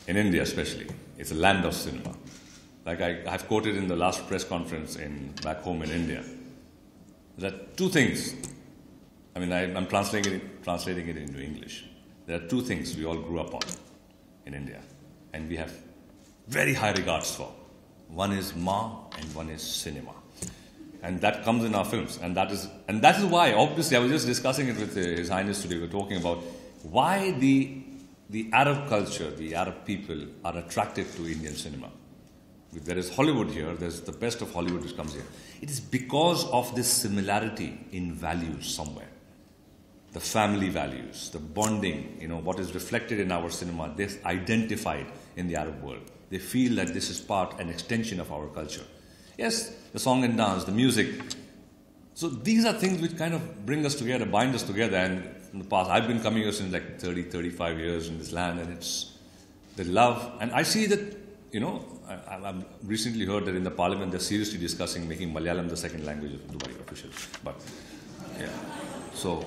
in India especially, it's a land of cinema. Like I've quoted in the last press conference back home in India, that two things, I mean, I'm translating it into English. There are two things we all grew up on in India, and we have very high regards for. One is Ma and one is cinema. And that comes in our films. And that is why, obviously, I was just discussing it with His Highness today. We were talking about why the Arab culture, the Arab people are attracted to Indian cinema. There is Hollywood here, there's the best of Hollywood which comes here. It is because of this similarity in values somewhere. The family values, the bonding, what is reflected in our cinema, they're identified in the Arab world. They feel that this is an extension of our culture. Yes, the song and dance, the music. So these are things which kind of bring us together, bind us together. And in the past, I've been coming here since like 30, 35 years in this land, and it's the love. And I see that, I've recently heard that in the parliament they're seriously discussing making Malayalam the second language of Dubai officials. But, yeah. So,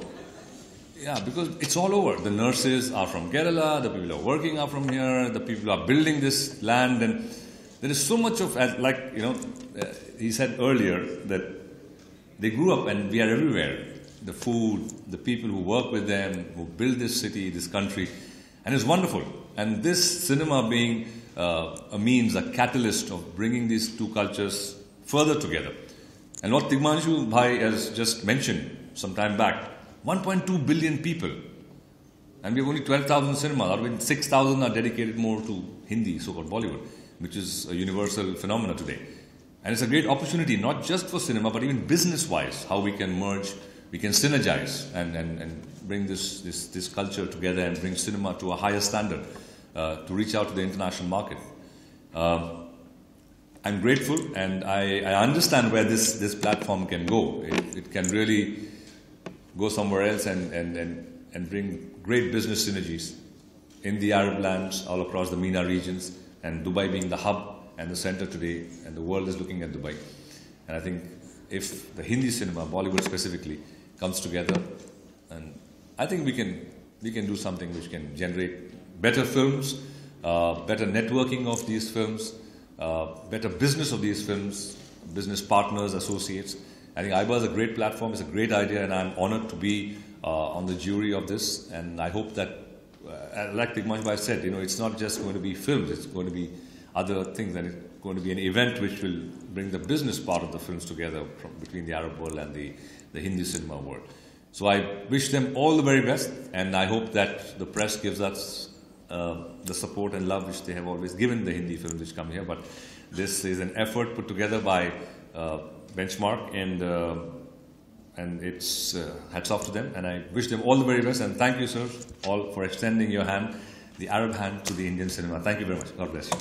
yeah, because it's all over. The nurses are from Kerala, the people who are working are from here, the people who are building this land, and there is so much of, he said earlier that they grew up and we are everywhere. The food, the people who work with them, who build this city, this country, and it's wonderful. And this cinema being a means, a catalyst of bringing these two cultures further together. And what Tigmanshu Bhai has just mentioned some time back, 1.2 billion people, and we have only 12,000 cinemas, out of which 6,000 are dedicated more to Hindi, so-called Bollywood, which is a universal phenomenon today. And it's a great opportunity, not just for cinema, but even business-wise, how we can merge, we can synergize and bring this culture together and bring cinema to a higher standard to reach out to the international market. I'm grateful, and I understand where this platform can go. It can really go somewhere else and bring great business synergies in the Arab lands, all across the MENA regions, and Dubai being the hub and the center today, and the world is looking at Dubai. And I think if the Hindi cinema, Bollywood specifically, comes together, and I think we can do something which can generate better films, better networking of these films, better business of these films, business partners, associates. I think Aiba is a great platform, it's a great idea, and I'm honored to be on the jury of this. And I hope that, like Tigmanshu Bhai said, it's not just going to be films, it's going to be other things, and it's going to be an event which will bring the business part of the films together between the Arab world and the Hindi cinema world. So I wish them all the very best, and I hope that the press gives us the support and love which they have always given the Hindi films which come here. But this is an effort put together by Benchmark, and it's hats off to them, and I wish them all the very best, and thank you, sir, all for extending your hand, the Arab hand, to the Indian cinema. Thank you very much. God bless you.